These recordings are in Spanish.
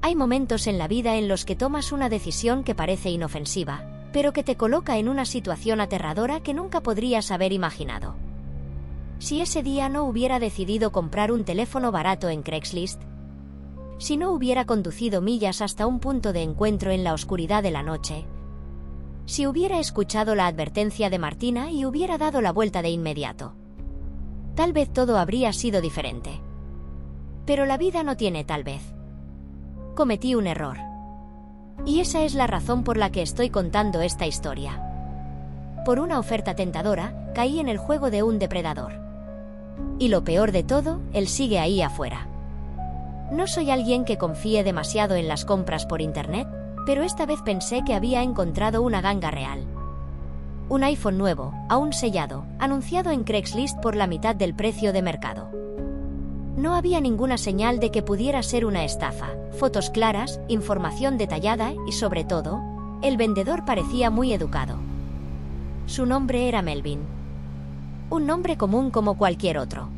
Hay momentos en la vida en los que tomas una decisión que parece inofensiva, pero que te coloca en una situación aterradora que nunca podrías haber imaginado. Si ese día no hubiera decidido comprar un teléfono barato en Craigslist, si no hubiera conducido millas hasta un punto de encuentro en la oscuridad de la noche, si hubiera escuchado la advertencia de Martina y hubiera dado la vuelta de inmediato, tal vez todo habría sido diferente. Pero la vida no tiene tal vez. Cometí un error. Y esa es la razón por la que estoy contando esta historia. Por una oferta tentadora, caí en el juego de un depredador. Y lo peor de todo, él sigue ahí afuera. No soy alguien que confíe demasiado en las compras por internet, pero esta vez pensé que había encontrado una ganga real. Un iPhone nuevo, aún sellado, anunciado en Craigslist por la mitad del precio de mercado. No había ninguna señal de que pudiera ser una estafa, fotos claras, información detallada y, sobre todo, el vendedor parecía muy educado. Su nombre era Melvin. Un nombre común como cualquier otro.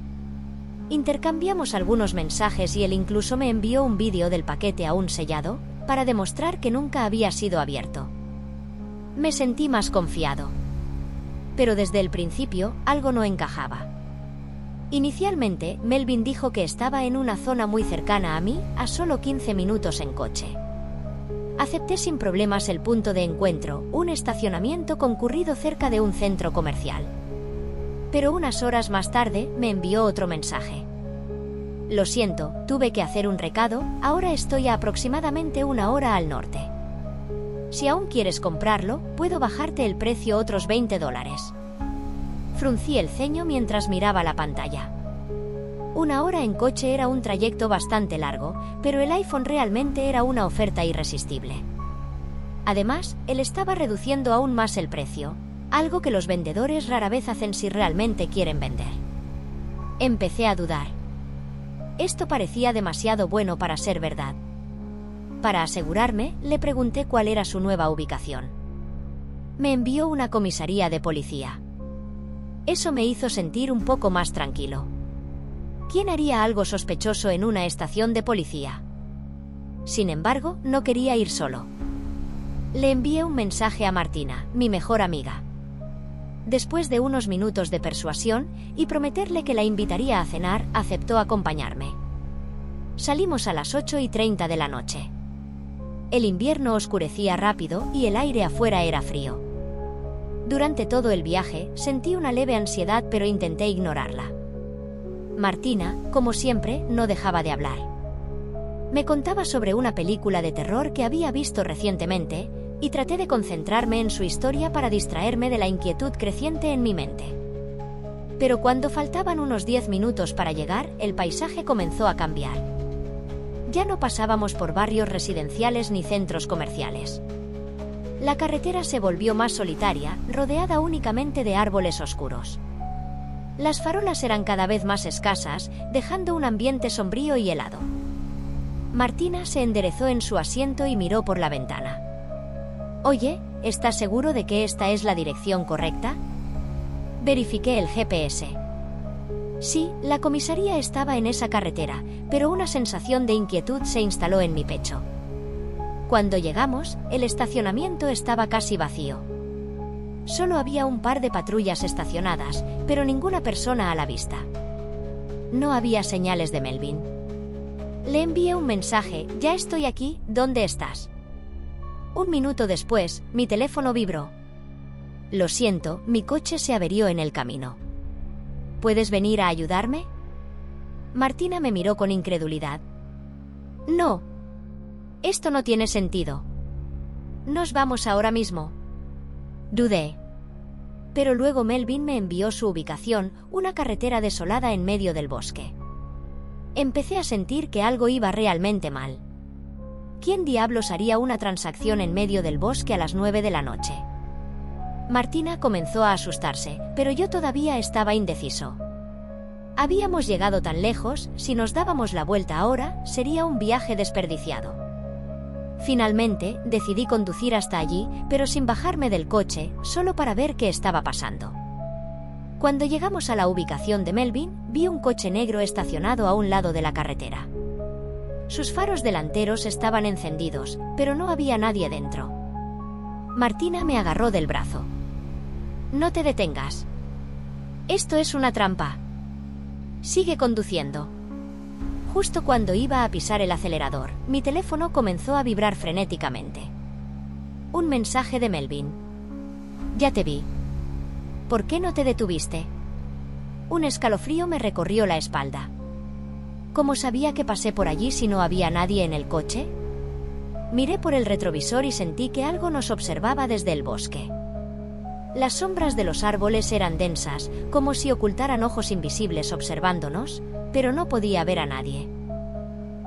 Intercambiamos algunos mensajes y él incluso me envió un vídeo del paquete aún sellado, para demostrar que nunca había sido abierto. Me sentí más confiado. Pero desde el principio, algo no encajaba. Inicialmente, Melvin dijo que estaba en una zona muy cercana a mí, a solo 15 minutos en coche. Acepté sin problemas el punto de encuentro, un estacionamiento concurrido cerca de un centro comercial. Pero unas horas más tarde, me envió otro mensaje. Lo siento, tuve que hacer un recado, ahora estoy a aproximadamente 1 hora al norte. Si aún quieres comprarlo, puedo bajarte el precio otros $20. Fruncí el ceño mientras miraba la pantalla. 1 hora en coche era un trayecto bastante largo, pero el iPhone realmente era una oferta irresistible. Además, él estaba reduciendo aún más el precio, algo que los vendedores rara vez hacen si realmente quieren vender. Empecé a dudar. Esto parecía demasiado bueno para ser verdad. Para asegurarme, le pregunté cuál era su nueva ubicación. Me envió una comisaría de policía. Eso me hizo sentir un poco más tranquilo. ¿Quién haría algo sospechoso en una estación de policía? Sin embargo, no quería ir solo. Le envié un mensaje a Martina, mi mejor amiga. Después de unos minutos de persuasión y prometerle que la invitaría a cenar, aceptó acompañarme. Salimos a las 8:30 de la noche. El invierno oscurecía rápido y el aire afuera era frío. Durante todo el viaje, sentí una leve ansiedad, pero intenté ignorarla. Martina, como siempre, no dejaba de hablar. Me contaba sobre una película de terror que había visto recientemente, y traté de concentrarme en su historia para distraerme de la inquietud creciente en mi mente. Pero cuando faltaban unos 10 minutos para llegar, el paisaje comenzó a cambiar. Ya no pasábamos por barrios residenciales ni centros comerciales. La carretera se volvió más solitaria, rodeada únicamente de árboles oscuros. Las farolas eran cada vez más escasas, dejando un ambiente sombrío y helado. Martina se enderezó en su asiento y miró por la ventana. Oye, ¿estás seguro de que esta es la dirección correcta? Verifiqué el GPS. Sí, la comisaría estaba en esa carretera, pero una sensación de inquietud se instaló en mi pecho. Cuando llegamos, el estacionamiento estaba casi vacío. Solo había un par de patrullas estacionadas, pero ninguna persona a la vista. No había señales de Melvin. Le envié un mensaje, ya estoy aquí, ¿dónde estás? 1 minuto después, mi teléfono vibró. Lo siento, mi coche se averió en el camino. ¿Puedes venir a ayudarme? Martina me miró con incredulidad. No. Esto no tiene sentido. Nos vamos ahora mismo. Dudé. Pero luego Melvin me envió su ubicación, una carretera desolada en medio del bosque. Empecé a sentir que algo iba realmente mal. ¿Quién diablos haría una transacción en medio del bosque a las 9 de la noche? Martina comenzó a asustarse, pero yo todavía estaba indeciso. Habíamos llegado tan lejos, si nos dábamos la vuelta ahora, sería un viaje desperdiciado. Finalmente, decidí conducir hasta allí, pero sin bajarme del coche, solo para ver qué estaba pasando. Cuando llegamos a la ubicación de Melvin, vi un coche negro estacionado a un lado de la carretera. Sus faros delanteros estaban encendidos, pero no había nadie dentro. Martina me agarró del brazo. «No te detengas. Esto es una trampa. Sigue conduciendo». Justo cuando iba a pisar el acelerador, mi teléfono comenzó a vibrar frenéticamente. Un mensaje de Melvin. «Ya te vi. ¿Por qué no te detuviste?» Un escalofrío me recorrió la espalda. ¿Cómo sabía que pasé por allí si no había nadie en el coche? Miré por el retrovisor y sentí que algo nos observaba desde el bosque. Las sombras de los árboles eran densas, como si ocultaran ojos invisibles observándonos, pero no podía ver a nadie.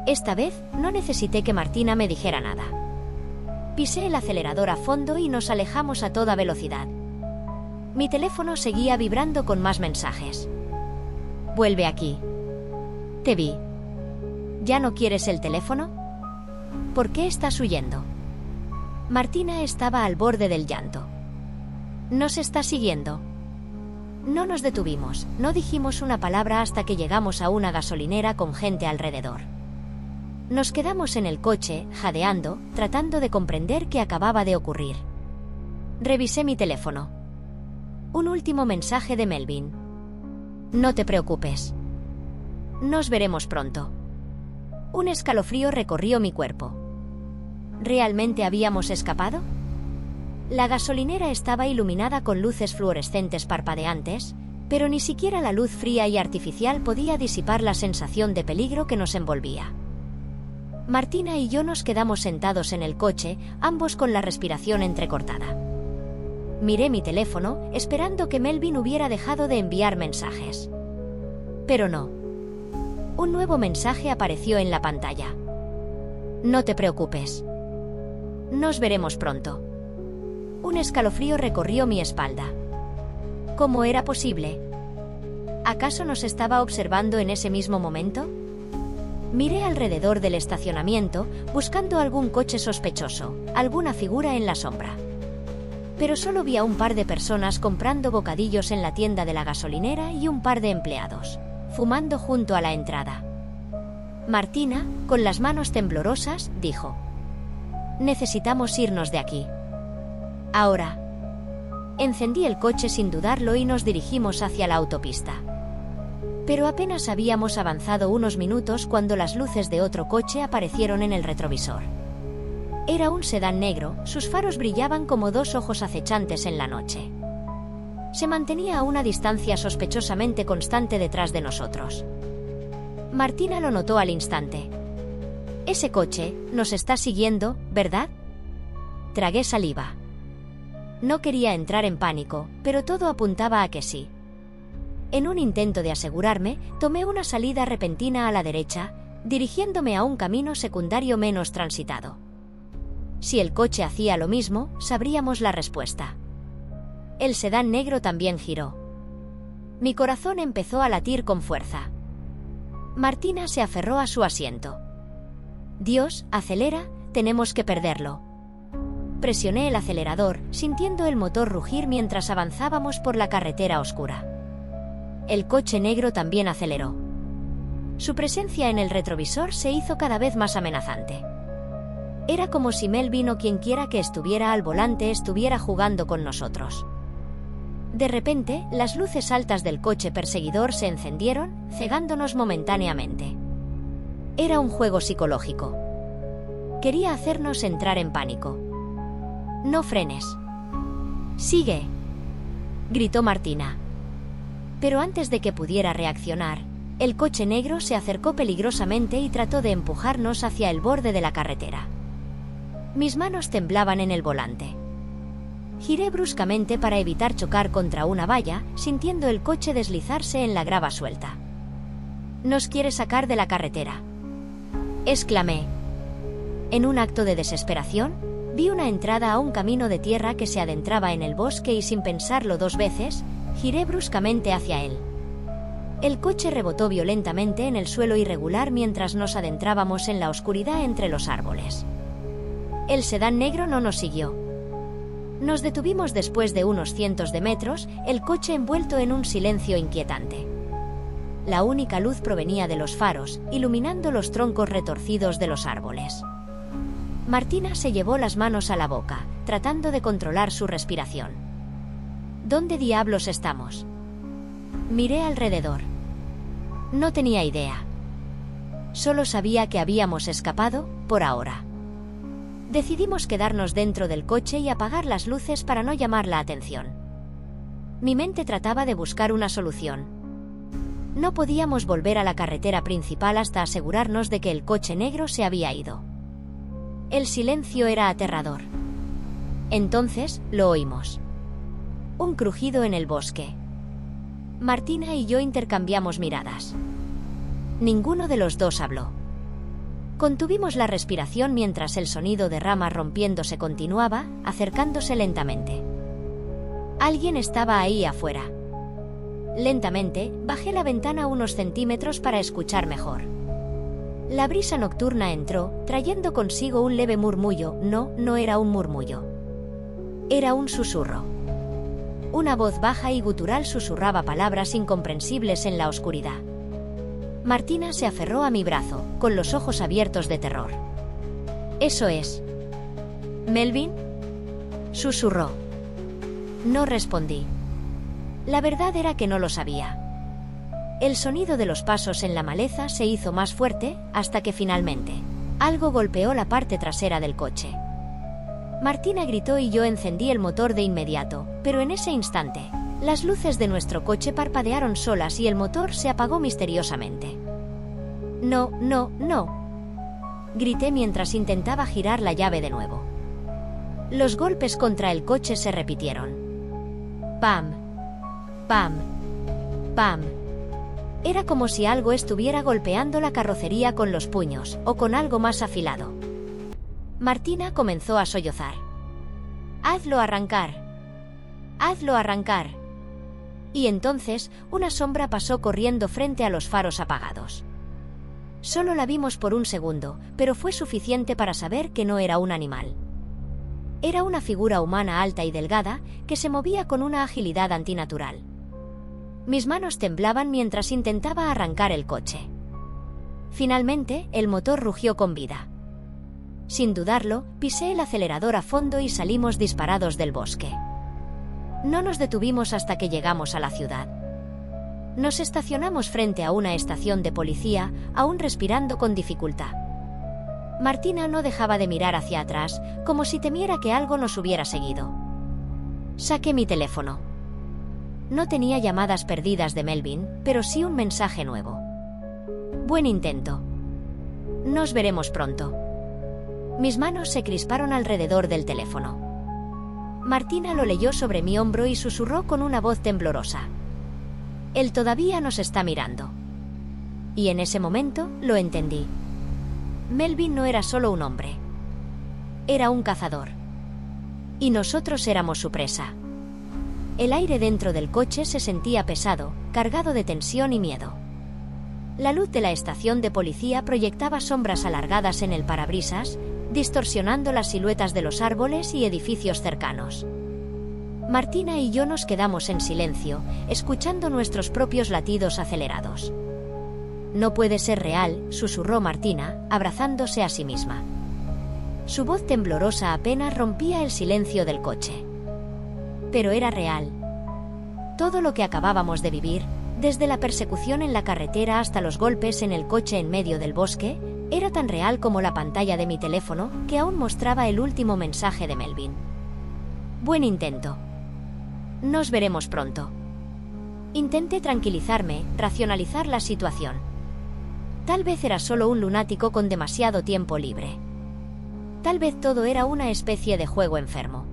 Esta vez no necesité que Martina me dijera nada. Pisé el acelerador a fondo y nos alejamos a toda velocidad. Mi teléfono seguía vibrando con más mensajes. «Vuelve aquí. Te vi. ¿Ya no quieres el teléfono? ¿Por qué estás huyendo?» Martina estaba al borde del llanto. «Nos está siguiendo». No nos detuvimos, no dijimos una palabra hasta que llegamos a una gasolinera con gente alrededor. Nos quedamos en el coche, jadeando, tratando de comprender qué acababa de ocurrir. Revisé mi teléfono. Un último mensaje de Melvin. «No te preocupes. Nos veremos pronto». Un escalofrío recorrió mi cuerpo. ¿Realmente habíamos escapado? La gasolinera estaba iluminada con luces fluorescentes parpadeantes, pero ni siquiera la luz fría y artificial podía disipar la sensación de peligro que nos envolvía. Martina y yo nos quedamos sentados en el coche, ambos con la respiración entrecortada. Miré mi teléfono, esperando que Melvin hubiera dejado de enviar mensajes. Pero no. Un nuevo mensaje apareció en la pantalla. «No te preocupes. Nos veremos pronto». Un escalofrío recorrió mi espalda. ¿Cómo era posible? ¿Acaso nos estaba observando en ese mismo momento? Miré alrededor del estacionamiento, buscando algún coche sospechoso, alguna figura en la sombra. Pero solo vi a un par de personas comprando bocadillos en la tienda de la gasolinera y un par de empleados, fumando junto a la entrada. Martina, con las manos temblorosas, dijo: «Necesitamos irnos de aquí. Ahora». Encendí el coche sin dudarlo y nos dirigimos hacia la autopista. Pero apenas habíamos avanzado unos minutos cuando las luces de otro coche aparecieron en el retrovisor. Era un sedán negro, sus faros brillaban como dos ojos acechantes en la noche. Se mantenía a una distancia sospechosamente constante detrás de nosotros. Martina lo notó al instante. «Ese coche nos está siguiendo, ¿verdad?». Tragué saliva. No quería entrar en pánico, pero todo apuntaba a que sí. En un intento de asegurarme, tomé una salida repentina a la derecha, dirigiéndome a un camino secundario menos transitado. Si el coche hacía lo mismo, sabríamos la respuesta. El sedán negro también giró. Mi corazón empezó a latir con fuerza. Martina se aferró a su asiento. «Dios, acelera, tenemos que perderlo». Presioné el acelerador, sintiendo el motor rugir mientras avanzábamos por la carretera oscura. El coche negro también aceleró. Su presencia en el retrovisor se hizo cada vez más amenazante. Era como si Melvin o quienquiera que estuviera al volante estuviera jugando con nosotros. De repente, las luces altas del coche perseguidor se encendieron, cegándonos momentáneamente. Era un juego psicológico. Quería hacernos entrar en pánico. «No frenes. Sigue», gritó Martina. Pero antes de que pudiera reaccionar, el coche negro se acercó peligrosamente y trató de empujarnos hacia el borde de la carretera. Mis manos temblaban en el volante. Giré bruscamente para evitar chocar contra una valla, sintiendo el coche deslizarse en la grava suelta. «Nos quiere sacar de la carretera», exclamé. En un acto de desesperación, vi una entrada a un camino de tierra que se adentraba en el bosque y sin pensarlo dos veces, giré bruscamente hacia él. El coche rebotó violentamente en el suelo irregular mientras nos adentrábamos en la oscuridad entre los árboles. El sedán negro no nos siguió. Nos detuvimos después de unos cientos de metros, el coche envuelto en un silencio inquietante. la única luz provenía de los faros, iluminando los troncos retorcidos de los árboles. Martina se llevó las manos a la boca, tratando de controlar su respiración. ¿Dónde diablos estamos? Miré alrededor. No tenía idea. Solo sabía que habíamos escapado, por ahora. Decidimos quedarnos dentro del coche y apagar las luces para no llamar la atención. Mi mente trataba de buscar una solución. No podíamos volver a la carretera principal hasta asegurarnos de que el coche negro se había ido. El silencio era aterrador. Entonces, lo oímos. Un crujido en el bosque. Martina y yo intercambiamos miradas. Ninguno de los dos habló. Contuvimos la respiración mientras el sonido de ramas rompiéndose continuaba, acercándose lentamente. Alguien estaba ahí afuera. Lentamente, bajé la ventana unos centímetros para escuchar mejor. La brisa nocturna entró, trayendo consigo un leve murmullo. No era un murmullo. Era un susurro. Una voz baja y gutural susurraba palabras incomprensibles en la oscuridad. Martina se aferró a mi brazo, con los ojos abiertos de terror. «¿Eso es Melvin?», susurró. No respondí. La verdad era que no lo sabía. El sonido de los pasos en la maleza se hizo más fuerte, hasta que finalmente, algo golpeó la parte trasera del coche. Martina gritó y yo encendí el motor de inmediato, pero en ese instante, las luces de nuestro coche parpadearon solas y el motor se apagó misteriosamente. «No», grité mientras intentaba girar la llave de nuevo. Los golpes contra el coche se repitieron. Pam, pam, pam. Era como si algo estuviera golpeando la carrocería con los puños, o con algo más afilado. Martina comenzó a sollozar. «Hazlo arrancar. Hazlo arrancar». Y entonces, una sombra pasó corriendo frente a los faros apagados. Solo la vimos por un segundo, pero fue suficiente para saber que no era un animal. Era una figura humana alta y delgada, que se movía con una agilidad antinatural. Mis manos temblaban mientras intentaba arrancar el coche. Finalmente, el motor rugió con vida. Sin dudarlo, pisé el acelerador a fondo y salimos disparados del bosque. No nos detuvimos hasta que llegamos a la ciudad. Nos estacionamos frente a una estación de policía, aún respirando con dificultad. Martina no dejaba de mirar hacia atrás, como si temiera que algo nos hubiera seguido. Saqué mi teléfono. No tenía llamadas perdidas de Melvin, pero sí un mensaje nuevo. «Buen intento. Nos veremos pronto». Mis manos se crisparon alrededor del teléfono. Martina lo leyó sobre mi hombro y susurró con una voz temblorosa. «Él todavía nos está mirando». Y en ese momento, lo entendí. Melvin no era solo un hombre. Era un cazador. Y nosotros éramos su presa. El aire dentro del coche se sentía pesado, cargado de tensión y miedo. La luz de la estación de policía proyectaba sombras alargadas en el parabrisas, distorsionando las siluetas de los árboles y edificios cercanos. Martina y yo nos quedamos en silencio, escuchando nuestros propios latidos acelerados. «No puede ser real», susurró Martina, abrazándose a sí misma. Su voz temblorosa apenas rompía el silencio del coche. Pero era real. Todo lo que acabábamos de vivir, desde la persecución en la carretera hasta los golpes en el coche en medio del bosque, era tan real como la pantalla de mi teléfono, que aún mostraba el último mensaje de Melvin. «Buen intento. Nos veremos pronto». Intenté tranquilizarme, racionalizar la situación. Tal vez era solo un lunático con demasiado tiempo libre. Tal vez todo era una especie de juego enfermo.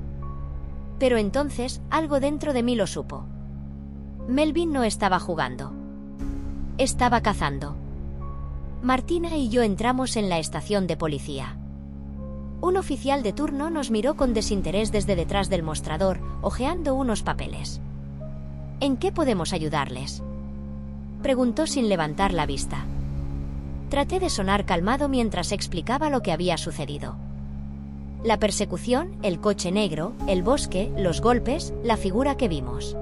Pero entonces, algo dentro de mí lo supo. Melvin no estaba jugando. Estaba cazando. Martina y yo entramos en la estación de policía. Un oficial de turno nos miró con desinterés desde detrás del mostrador, hojeando unos papeles. «¿En qué podemos ayudarles?», preguntó sin levantar la vista. Traté de sonar calmado mientras explicaba lo que había sucedido. La persecución, el coche negro, el bosque, los golpes, la figura que vimos.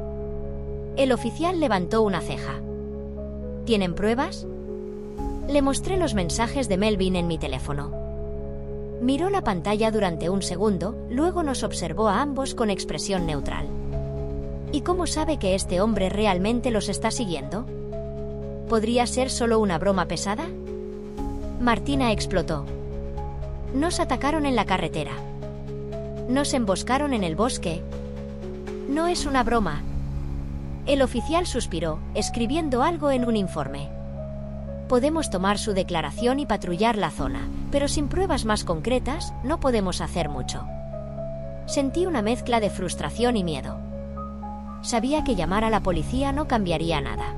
El oficial levantó una ceja. ¿Tienen pruebas? Le mostré los mensajes de Melvin en mi teléfono. Miró la pantalla durante un segundo, luego nos observó a ambos con expresión neutral. ¿Y cómo sabe que este hombre realmente los está siguiendo? ¿Podría ser solo una broma pesada? Martina explotó. Nos atacaron en la carretera. Nos emboscaron en el bosque. No es una broma. El oficial suspiró, escribiendo algo en un informe. Podemos tomar su declaración y patrullar la zona, pero sin pruebas más concretas, no podemos hacer mucho. Sentí una mezcla de frustración y miedo. Sabía que llamar a la policía no cambiaría nada.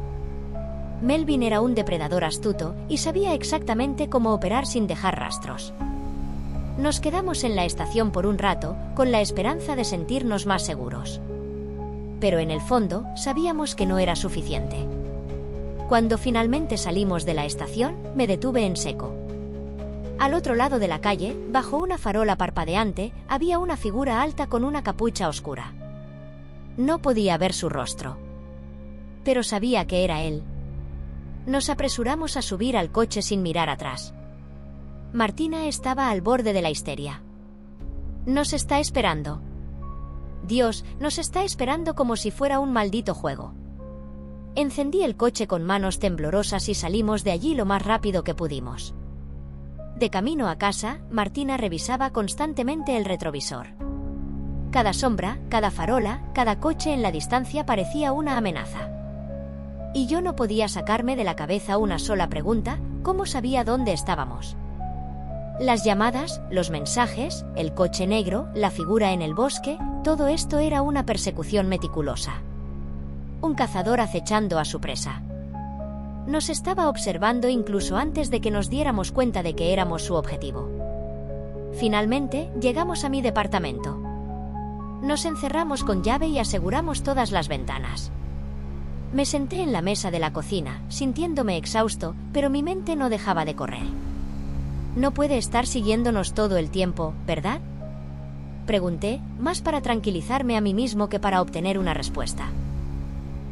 Melvin era un depredador astuto y sabía exactamente cómo operar sin dejar rastros. Nos quedamos en la estación por un rato, con la esperanza de sentirnos más seguros. Pero en el fondo, sabíamos que no era suficiente. Cuando finalmente salimos de la estación, me detuve en seco. Al otro lado de la calle, bajo una farola parpadeante, había una figura alta con una capucha oscura. No podía ver su rostro. Pero sabía que era él. Nos apresuramos a subir al coche sin mirar atrás. Martina estaba al borde de la histeria. Nos está esperando. Dios, nos está esperando como si fuera un maldito juego. Encendí el coche con manos temblorosas y salimos de allí lo más rápido que pudimos. De camino a casa, Martina revisaba constantemente el retrovisor. Cada sombra, cada farola, cada coche en la distancia parecía una amenaza. Y yo no podía sacarme de la cabeza una sola pregunta: ¿cómo sabía dónde estábamos? Las llamadas, los mensajes, el coche negro, la figura en el bosque, todo esto era una persecución meticulosa. Un cazador acechando a su presa. Nos estaba observando incluso antes de que nos diéramos cuenta de que éramos su objetivo. Finalmente, llegamos a mi departamento. Nos encerramos con llave y aseguramos todas las ventanas. Me senté en la mesa de la cocina, sintiéndome exhausto, pero mi mente no dejaba de correr. No puede estar siguiéndonos todo el tiempo, ¿verdad? Pregunté, más para tranquilizarme a mí mismo que para obtener una respuesta.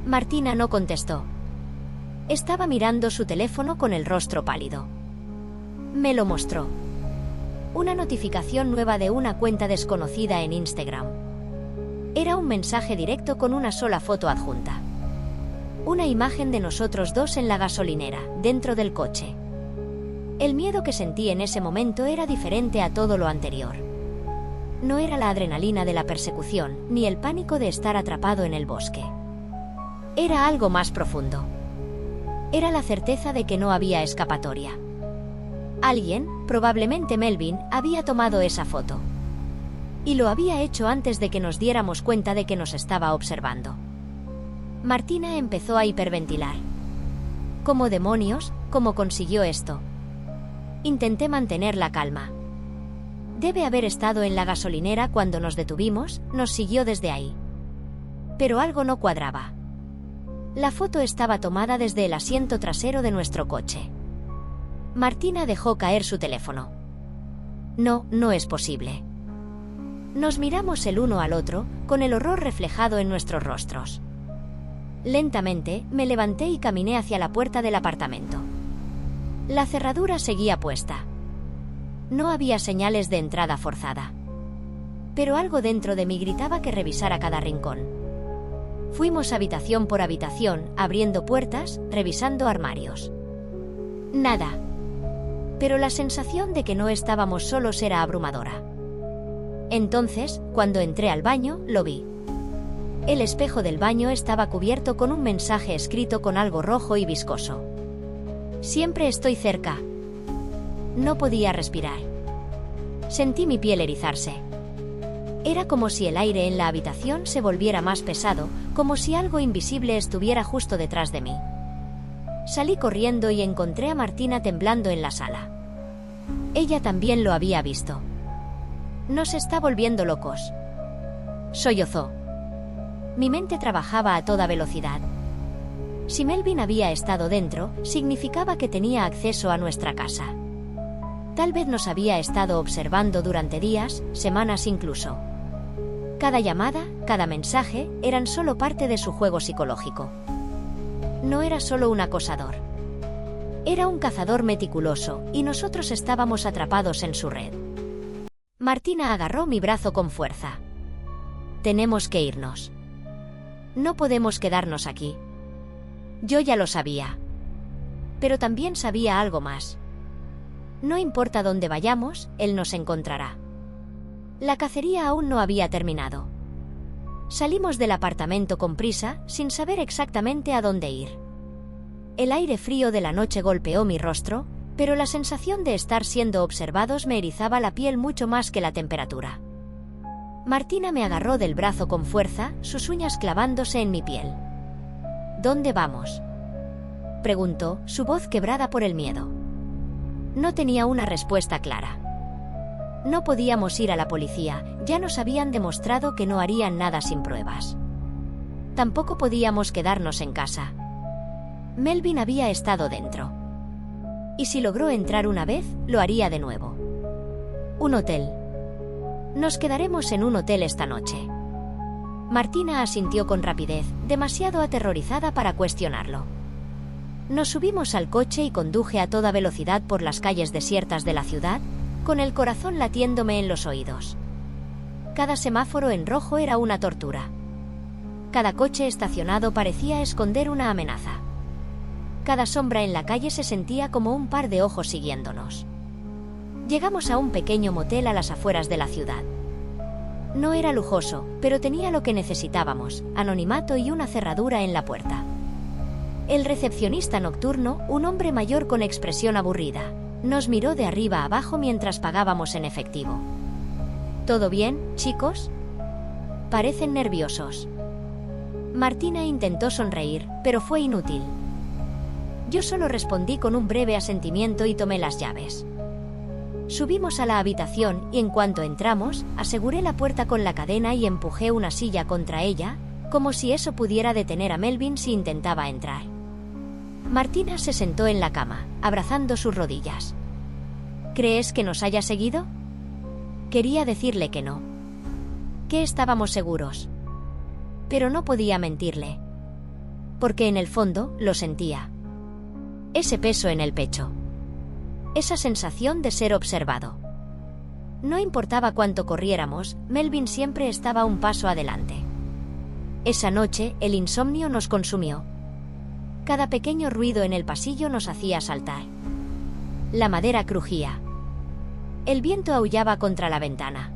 Martina no contestó. Estaba mirando su teléfono con el rostro pálido. Me lo mostró. Una notificación nueva de una cuenta desconocida en Instagram. Era un mensaje directo con una sola foto adjunta. Una imagen de nosotros dos en la gasolinera, dentro del coche. El miedo que sentí en ese momento era diferente a todo lo anterior. No era la adrenalina de la persecución, ni el pánico de estar atrapado en el bosque. Era algo más profundo. Era la certeza de que no había escapatoria. Alguien, probablemente Melvin, había tomado esa foto. Y lo había hecho antes de que nos diéramos cuenta de que nos estaba observando. Martina empezó a hiperventilar. ¿Cómo demonios? ¿Cómo consiguió esto? Intenté mantener la calma. Debe haber estado en la gasolinera cuando nos detuvimos, nos siguió desde ahí. Pero algo no cuadraba. La foto estaba tomada desde el asiento trasero de nuestro coche. Martina dejó caer su teléfono. No, no es posible. Nos miramos el uno al otro, con el horror reflejado en nuestros rostros. Lentamente, me levanté y caminé hacia la puerta del apartamento. La cerradura seguía puesta. No había señales de entrada forzada. Pero algo dentro de mí gritaba que revisara cada rincón. Fuimos habitación por habitación, abriendo puertas, revisando armarios. Nada. Pero la sensación de que no estábamos solos era abrumadora. Entonces, cuando entré al baño, lo vi. El espejo del baño estaba cubierto con un mensaje escrito con algo rojo y viscoso. Siempre estoy cerca. No podía respirar. Sentí mi piel erizarse. Era como si el aire en la habitación se volviera más pesado, como si algo invisible estuviera justo detrás de mí. Salí corriendo y encontré a Martina temblando en la sala. Ella también lo había visto. Nos está volviendo locos. Sollozó. Mi mente trabajaba a toda velocidad. Si Melvin había estado dentro, significaba que tenía acceso a nuestra casa. Tal vez nos había estado observando durante días, semanas incluso. Cada llamada, cada mensaje, eran solo parte de su juego psicológico. No era solo un acosador. Era un cazador meticuloso, y nosotros estábamos atrapados en su red. Martina agarró mi brazo con fuerza. Tenemos que irnos. No podemos quedarnos aquí. Yo ya lo sabía. Pero también sabía algo más. No importa dónde vayamos, él nos encontrará. La cacería aún no había terminado. Salimos del apartamento con prisa, sin saber exactamente a dónde ir. El aire frío de la noche golpeó mi rostro, pero la sensación de estar siendo observados me erizaba la piel mucho más que la temperatura. Martina me agarró del brazo con fuerza, sus uñas clavándose en mi piel. ¿Dónde vamos?, preguntó, su voz quebrada por el miedo. No tenía una respuesta clara. No podíamos ir a la policía, ya nos habían demostrado que no harían nada sin pruebas. Tampoco podíamos quedarnos en casa. Melvin había estado dentro. Y si logró entrar una vez, lo haría de nuevo. Un hotel. Nos quedaremos en un hotel esta noche. Martina asintió con rapidez, demasiado aterrorizada para cuestionarlo. Nos subimos al coche y conduje a toda velocidad por las calles desiertas de la ciudad, con el corazón latiéndome en los oídos. Cada semáforo en rojo era una tortura. Cada coche estacionado parecía esconder una amenaza. Cada sombra en la calle se sentía como un par de ojos siguiéndonos. Llegamos a un pequeño motel a las afueras de la ciudad. No era lujoso, pero tenía lo que necesitábamos, anonimato y una cerradura en la puerta. El recepcionista nocturno, un hombre mayor con expresión aburrida, nos miró de arriba a abajo mientras pagábamos en efectivo. ¿Todo bien, chicos? Parecen nerviosos. Martina intentó sonreír, pero fue inútil. Yo solo respondí con un breve asentimiento y tomé las llaves. Subimos a la habitación y en cuanto entramos, aseguré la puerta con la cadena y empujé una silla contra ella, como si eso pudiera detener a Melvin si intentaba entrar. Martina se sentó en la cama, abrazando sus rodillas. ¿Crees que nos haya seguido? Quería decirle que no. Que estábamos seguros. Pero no podía mentirle. Porque en el fondo, lo sentía. Ese peso en el pecho. Esa sensación de ser observado. No importaba cuánto corriéramos, Melvin siempre estaba un paso adelante. Esa noche, el insomnio nos consumió. Cada pequeño ruido en el pasillo nos hacía saltar. La madera crujía. El viento aullaba contra la ventana.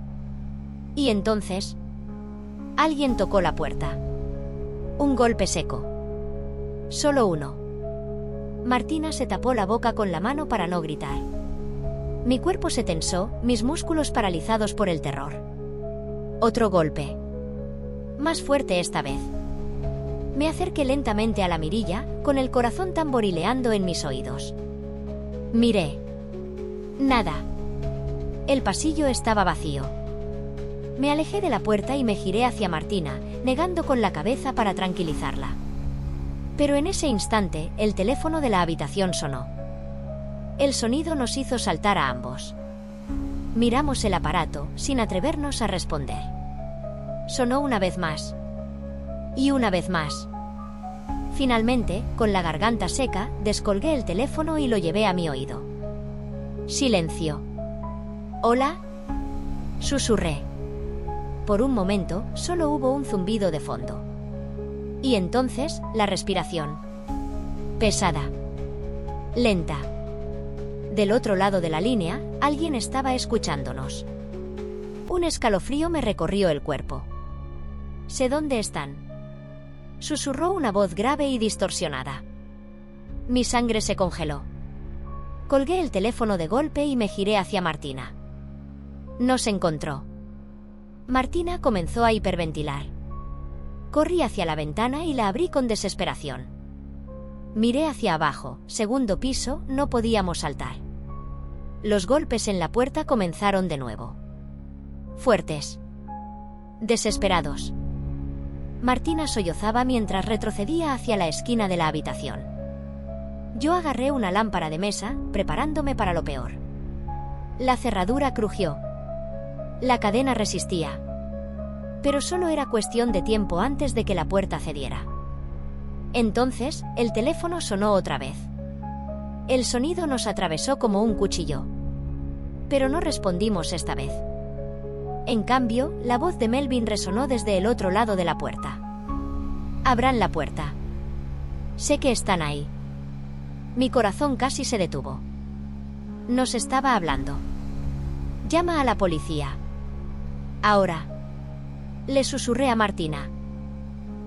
Y entonces, alguien tocó la puerta. Un golpe seco. Solo uno. Martina se tapó la boca con la mano para no gritar. Mi cuerpo se tensó, mis músculos paralizados por el terror. Otro golpe. Más fuerte esta vez. Me acerqué lentamente a la mirilla, con el corazón tamborileando en mis oídos. Miré. Nada. El pasillo estaba vacío. Me alejé de la puerta y me giré hacia Martina, negando con la cabeza para tranquilizarla. Pero en ese instante, el teléfono de la habitación sonó. El sonido nos hizo saltar a ambos. Miramos el aparato, sin atrevernos a responder. Sonó una vez más. Y una vez más. Finalmente, con la garganta seca, descolgué el teléfono y lo llevé a mi oído. Silencio. ¿Hola? Susurré. Por un momento, solo hubo un zumbido de fondo. Y entonces, la respiración. Pesada. Lenta. Del otro lado de la línea, alguien estaba escuchándonos. Un escalofrío me recorrió el cuerpo. Sé dónde están. Susurró una voz grave y distorsionada. Mi sangre se congeló. Colgué el teléfono de golpe y me giré hacia Martina. Nos encontró. Martina comenzó a hiperventilar. Corrí hacia la ventana y la abrí con desesperación. Miré hacia abajo, segundo piso, no podíamos saltar. Los golpes en la puerta comenzaron de nuevo. Fuertes. Desesperados. Martina sollozaba mientras retrocedía hacia la esquina de la habitación. Yo agarré una lámpara de mesa, preparándome para lo peor. La cerradura crujió. La cadena resistía. Pero solo era cuestión de tiempo antes de que la puerta cediera. Entonces, el teléfono sonó otra vez. El sonido nos atravesó como un cuchillo. Pero no respondimos esta vez. En cambio, la voz de Melvin resonó desde el otro lado de la puerta. Abran la puerta. Sé que están ahí. Mi corazón casi se detuvo. Nos estaba hablando. Llama a la policía. Ahora. Le susurré a Martina.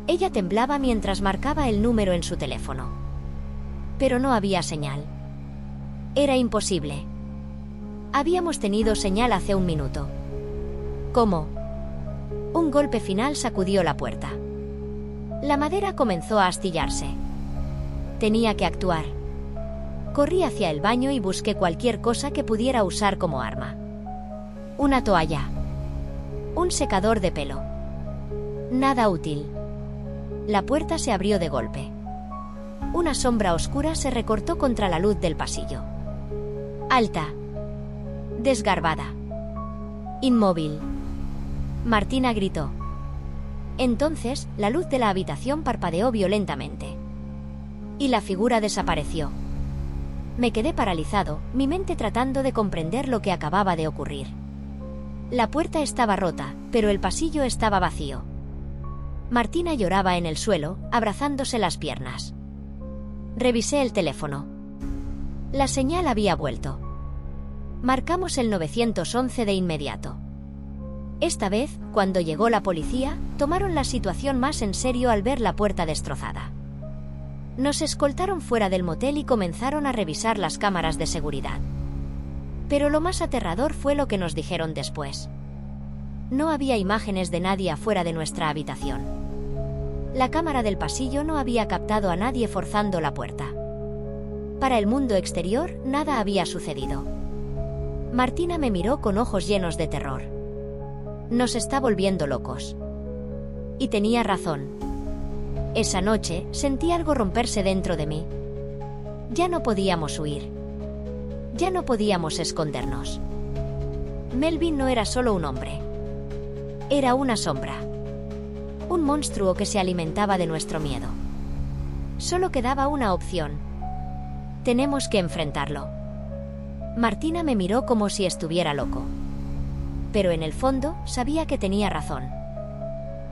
Ella temblaba mientras marcaba el número en su teléfono. Pero no había señal. Era imposible. Habíamos tenido señal hace un minuto. ¿Cómo? Un golpe final sacudió la puerta. La madera comenzó a astillarse. Tenía que actuar. Corrí hacia el baño y busqué cualquier cosa que pudiera usar como arma. Una toalla. Un secador de pelo. Nada útil. La puerta se abrió de golpe. Una sombra oscura se recortó contra la luz del pasillo. Alta. Desgarbada. Inmóvil. Martina gritó. Entonces, la luz de la habitación parpadeó violentamente. Y la figura desapareció. Me quedé paralizado, mi mente tratando de comprender lo que acababa de ocurrir. La puerta estaba rota, pero el pasillo estaba vacío. Martina lloraba en el suelo, abrazándose las piernas. Revisé el teléfono. La señal había vuelto. Marcamos el 911 de inmediato. Esta vez, cuando llegó la policía, tomaron la situación más en serio al ver la puerta destrozada. Nos escoltaron fuera del motel y comenzaron a revisar las cámaras de seguridad. Pero lo más aterrador fue lo que nos dijeron después. No había imágenes de nadie afuera de nuestra habitación. La cámara del pasillo no había captado a nadie forzando la puerta. Para el mundo exterior, nada había sucedido. Martina me miró con ojos llenos de terror. Nos está volviendo locos. Y tenía razón. Esa noche, sentí algo romperse dentro de mí. Ya no podíamos huir. Ya no podíamos escondernos. Melvin no era solo un hombre. Era una sombra. Un monstruo que se alimentaba de nuestro miedo. Solo quedaba una opción. Tenemos que enfrentarlo. Martina me miró como si estuviera loco. Pero en el fondo, sabía que tenía razón.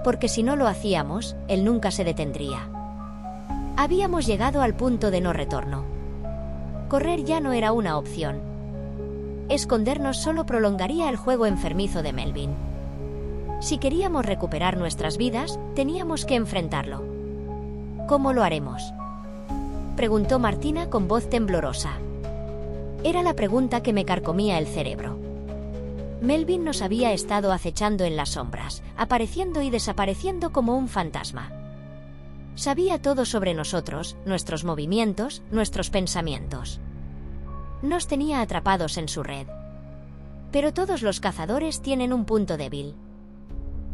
Porque si no lo hacíamos, él nunca se detendría. Habíamos llegado al punto de no retorno. Correr ya no era una opción. Escondernos solo prolongaría el juego enfermizo de Melvin. Si queríamos recuperar nuestras vidas, teníamos que enfrentarlo. ¿Cómo lo haremos?, preguntó Martina con voz temblorosa. Era la pregunta que me carcomía el cerebro. Melvin nos había estado acechando en las sombras, apareciendo y desapareciendo como un fantasma. Sabía todo sobre nosotros, nuestros movimientos, nuestros pensamientos. Nos tenía atrapados en su red. Pero todos los cazadores tienen un punto débil.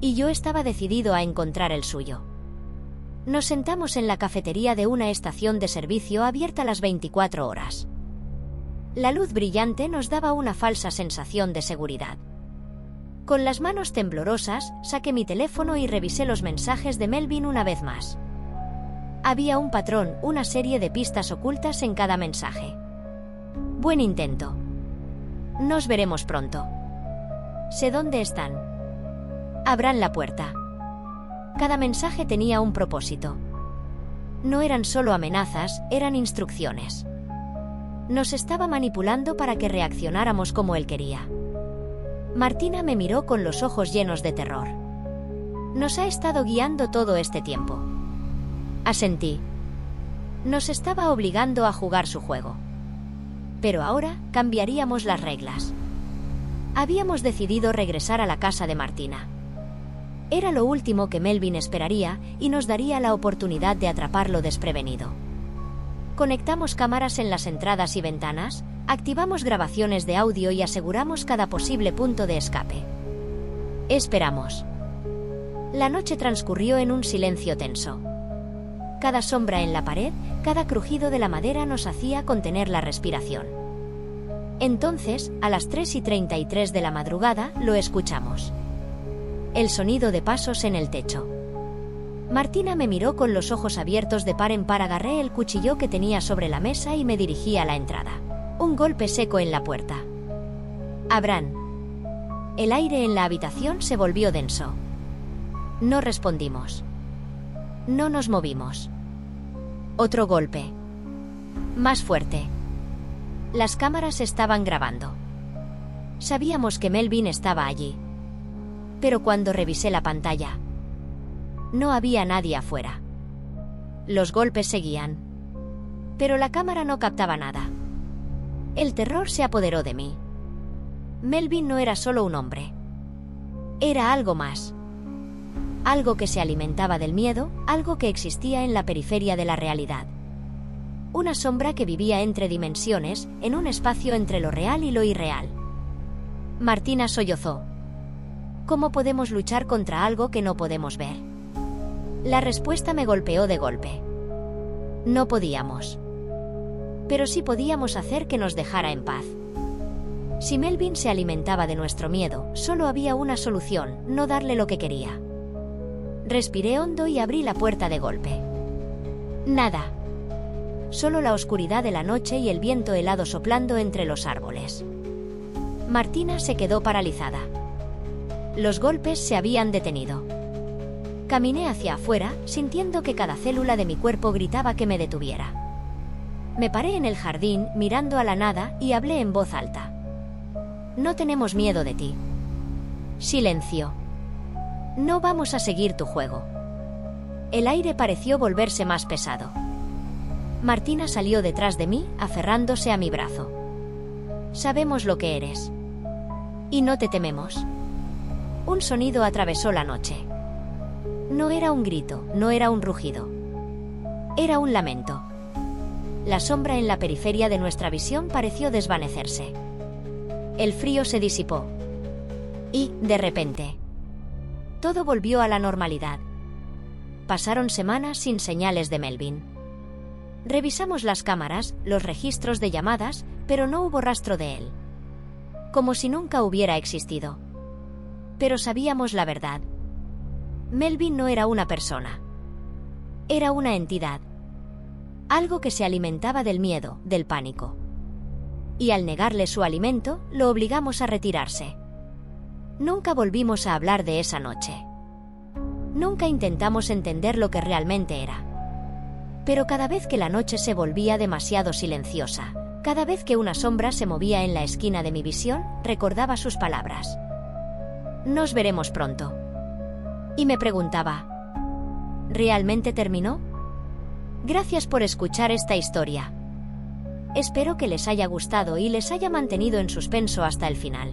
Y yo estaba decidido a encontrar el suyo. Nos sentamos en la cafetería de una estación de servicio abierta las 24 horas. La luz brillante nos daba una falsa sensación de seguridad. Con las manos temblorosas, saqué mi teléfono y revisé los mensajes de Melvin una vez más. Había un patrón, una serie de pistas ocultas en cada mensaje. Buen intento. Nos veremos pronto. Sé dónde están. Abran la puerta. Cada mensaje tenía un propósito. No eran solo amenazas, eran instrucciones. Nos estaba manipulando para que reaccionáramos como él quería. Martina me miró con los ojos llenos de terror. Nos ha estado guiando todo este tiempo. Asentí. Nos estaba obligando a jugar su juego. Pero ahora cambiaríamos las reglas. Habíamos decidido regresar a la casa de Martina. Era lo último que Melvin esperaría y nos daría la oportunidad de atraparlo desprevenido. Conectamos cámaras en las entradas y ventanas, activamos grabaciones de audio y aseguramos cada posible punto de escape. Esperamos. La noche transcurrió en un silencio tenso. Cada sombra en la pared, cada crujido de la madera nos hacía contener la respiración. Entonces, a las 3:33 de la madrugada, lo escuchamos. El sonido de pasos en el techo. Martina me miró con los ojos abiertos de par en par. Agarré el cuchillo que tenía sobre la mesa y me dirigí a la entrada. Un golpe seco en la puerta. Abraham. El aire en la habitación se volvió denso. No respondimos. No nos movimos. Otro golpe. Más fuerte. Las cámaras estaban grabando. Sabíamos que Melvin estaba allí. Pero cuando revisé la pantalla, no había nadie afuera. Los golpes seguían. Pero la cámara no captaba nada. El terror se apoderó de mí. Melvin no era solo un hombre. Era algo más. Algo que se alimentaba del miedo, algo que existía en la periferia de la realidad. Una sombra que vivía entre dimensiones, en un espacio entre lo real y lo irreal. Martina sollozó. ¿Cómo podemos luchar contra algo que no podemos ver? La respuesta me golpeó de golpe. No podíamos. Pero sí podíamos hacer que nos dejara en paz. Si Melvin se alimentaba de nuestro miedo, solo había una solución: no darle lo que quería. Respiré hondo y abrí la puerta de golpe. Nada. Solo la oscuridad de la noche y el viento helado soplando entre los árboles. Martina se quedó paralizada. Los golpes se habían detenido. Caminé hacia afuera, sintiendo que cada célula de mi cuerpo gritaba que me detuviera. Me paré en el jardín, mirando a la nada, y hablé en voz alta. No tenemos miedo de ti. Silencio. No vamos a seguir tu juego. El aire pareció volverse más pesado. Martina salió detrás de mí, aferrándose a mi brazo. Sabemos lo que eres. Y no te tememos. Un sonido atravesó la noche. No era un grito, no era un rugido. Era un lamento. La sombra en la periferia de nuestra visión pareció desvanecerse. El frío se disipó. Y, de repente, todo volvió a la normalidad. Pasaron semanas sin señales de Melvin. Revisamos las cámaras, los registros de llamadas, pero no hubo rastro de él. Como si nunca hubiera existido. Pero sabíamos la verdad. Melvin no era una persona. Era una entidad. Algo que se alimentaba del miedo, del pánico. Y al negarle su alimento, lo obligamos a retirarse. Nunca volvimos a hablar de esa noche. Nunca intentamos entender lo que realmente era. Pero cada vez que la noche se volvía demasiado silenciosa, cada vez que una sombra se movía en la esquina de mi visión, recordaba sus palabras. Nos veremos pronto. Y me preguntaba, ¿realmente terminó? Gracias por escuchar esta historia. Espero que les haya gustado y les haya mantenido en suspenso hasta el final.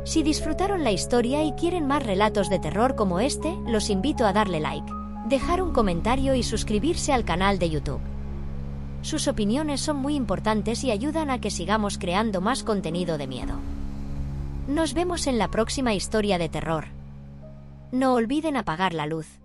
Si disfrutaron la historia y quieren más relatos de terror como este, los invito a darle like, dejar un comentario y suscribirse al canal de YouTube. Sus opiniones son muy importantes y ayudan a que sigamos creando más contenido de miedo. Nos vemos en la próxima historia de terror. No olviden apagar la luz.